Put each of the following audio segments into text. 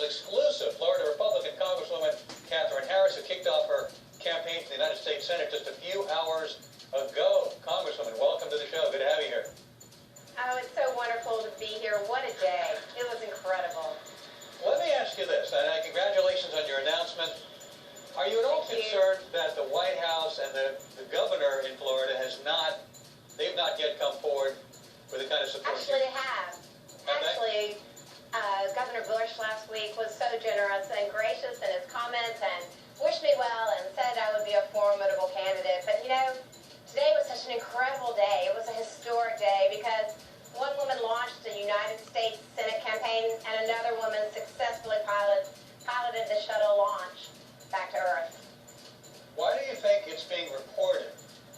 Colmes exclusive. Florida Republican Congresswoman Katherine who kicked off her campaign for the United States Senate just a few hours ago. Congresswoman, welcome to the show. Good to have you here. Oh, it's so wonderful to be here. What a day. It was incredible. Let me ask you this, and congratulations on your announcement. Are you at all concerned that the White House and the governor in Florida they've not yet come forward with the kind of support? Actually, they have. Governor Bush last week was so generous and gracious in his comments and wished me well and said I would be a formidable candidate. But, today was such an incredible day. It was a historic day because one woman launched the United States Senate campaign and another woman successfully piloted the shuttle launch back to Earth. Why do you think it's being reported,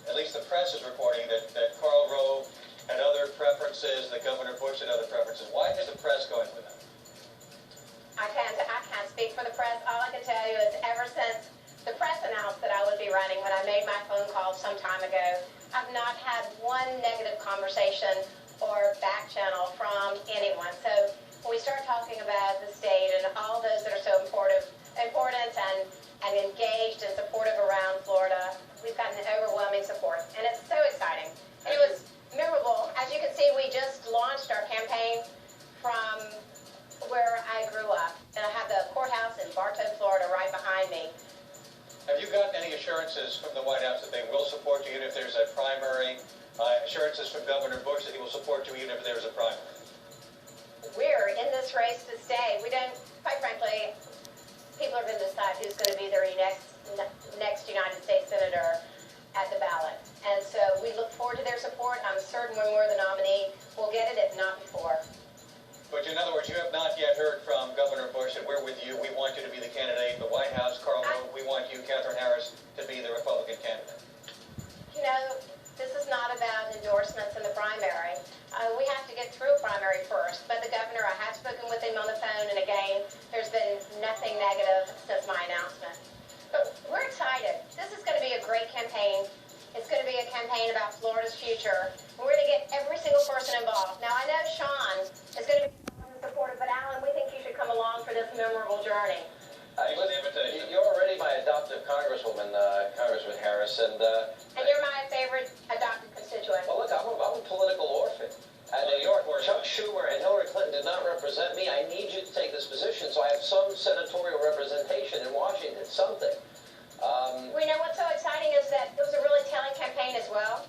at least the press is reporting, that Karl Rove had other preferences, that Governor Bush had other preferences? Why is the press going with that? I can't speak for the press. All I can tell you is ever since the press announced that I would be running, when I made my phone call some time ago, I've not had one negative conversation or back channel from anyone. So when we start talking about the state and all those that are so important and engaged and supportive around Florida, we've gotten overwhelming support. And it's so exciting. And it was memorable. As you can see, we just launched our campaign from where I grew up. And I have the courthouse in Bartow, Florida, right behind me. Have you gotten any assurances from the White House that they will support you even if there's a primary? Assurances from Governor Bush that he will support you even if there's a primary? We're in this race to stay. We don't, quite frankly, people are going to decide who's going to be their next United States Senator at the ballot. And so we look forward to their support. I'm certain when we're the nominee, we'll get it, if not before. But in other words, you have not yet heard from Governor Bush that we're with you, we want you to be the candidate. The White House, Karl Rove, we want you, Katherine to be the Republican candidate. This is not about endorsements in the primary. We have to get through a primary first. But the governor, I have spoken with him on the phone, and again, there's been nothing negative since my announcement. But we're excited. This is going to be a great campaign. It's going to be a campaign about Florida's future. We're going to get every single person involved. Now, I know Sean is going to be supportive, but Alan, we think you should come along for this memorable journey. You're already my adoptive Congresswoman, Congresswoman Harris, and you're my favorite adopted constituent. Well, look, I'm a political orphan. At New York, where Chuck Schumer and Hillary Clinton did not represent me, I need you to take this position so I have some senatorial representation in Washington, something. What's so exciting is that it was a really telling campaign as well.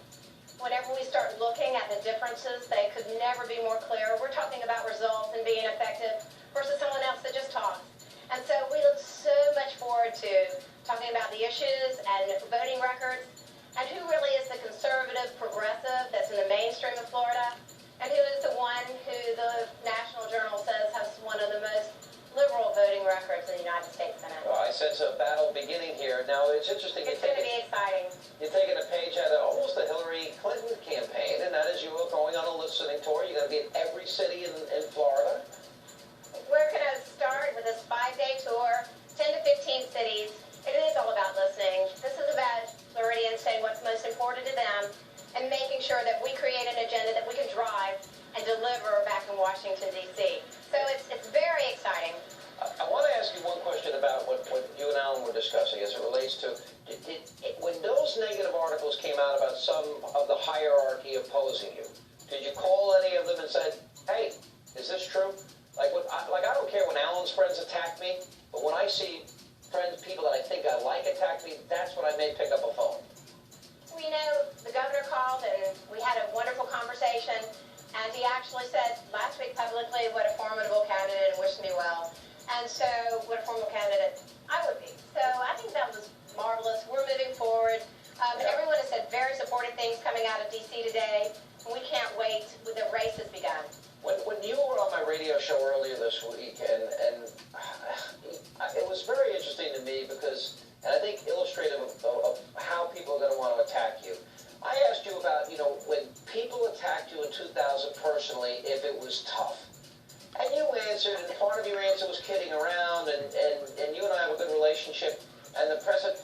Whenever we start looking at the differences, they could never be more clear. We're talking about results and being effective versus someone else that just talks. And so we look so much forward to talking about the issues and voting records and who really is the conservative progressive that's in the mainstream of Florida and who is the one who the National Journal says has one of the most liberal voting records in the United States Senate. Well, I sense a battle beginning here. Now, it's interesting. It's going to be exciting. You're taking a page out of almost the Hillary Clinton campaign, and that is you are going on a listening tour. You're going to be in every city in Florida. We're going to start with this 5-day tour, 10 to 15 cities. It is all about listening. This is about Floridians saying what's most important to them and making sure that we create an agenda that we can drive and deliver back in Washington, D.C. So it's very exciting. I want to ask you one question about what you and Alan were discussing as it relates to, when those negative articles came out about some of the hierarchy opposing you, did you call any of them and said, hey, is this true? I don't care when Alan's friends attack me, but when I see people that I think I like attack me, that's when I may pick up a phone. The governor called and we had a wonderful conversation, and he actually said last week publicly what a formidable candidate and wished me well. And so what a formidable candidate I would be. So I think that was marvelous. We're moving forward. Everyone has said very supportive things coming out of D.C. today. We can't wait. The race has begun. When you were on my radio show earlier this week, and it was very interesting to me because, and I think illustrative of how people are going to want to attack you. I asked you about, when people attacked you in 2000 personally, if it was tough. And you answered, and part of your answer was kidding around, and you and I have a good relationship, and the president,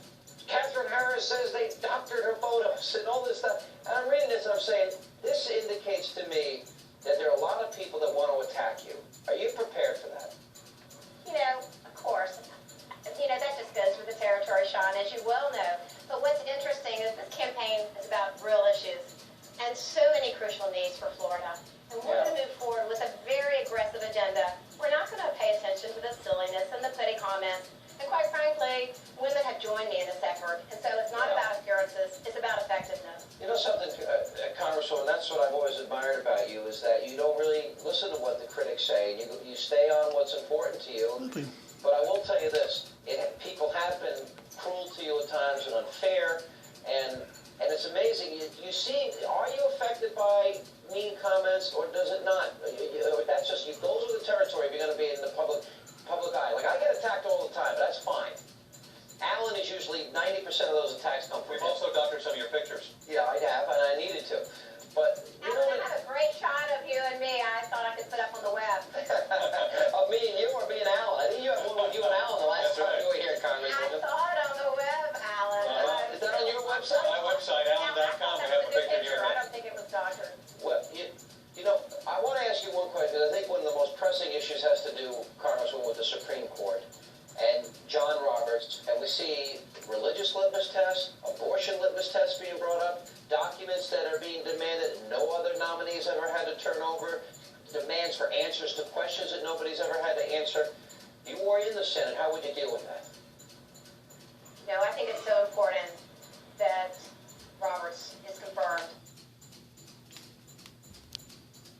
Katherine says they doctored her photos and all this stuff. And I'm reading this and I'm saying, this indicates to me that there are a lot of people that want to attack you. Are you prepared for that? You know, really listen to what the critics say, and you stay on what's important to you. Absolutely. But I will tell you this, people have been cruel to you at times and unfair, and it's amazing. You see, are you affected by mean comments, or does it not? That's just, those are the territory if you're going to be in the public eye. Like, I get attacked all the time, but that's fine. Alan is usually 90% of those attacks come from We've him. also doctored some of your pictures. Yeah, I have, and I needed to. But you know Alan, what? I have a great shot of you and me. I thought I could put up on the web. Of me and you, or me and Alan? I think you have one with you and Alan the last That's time right. you were here, I Congresswoman. saw it on the web, Alan. Is that on your website? My website, alan.com, we have a picture of you. I don't think it was doctored. Well, you know, I want to ask you one question. I think one of the most pressing issues has to do, Congresswoman, with the Supreme Court and John Roberts, and we see religious litmus tests, abortion litmus tests being brought up, documents that are being demanded that no other nominees ever had to turn over, demands for answers to questions that nobody's ever had to answer. You were in the Senate. How would you deal with that? No, I think it's so important that Roberts is confirmed.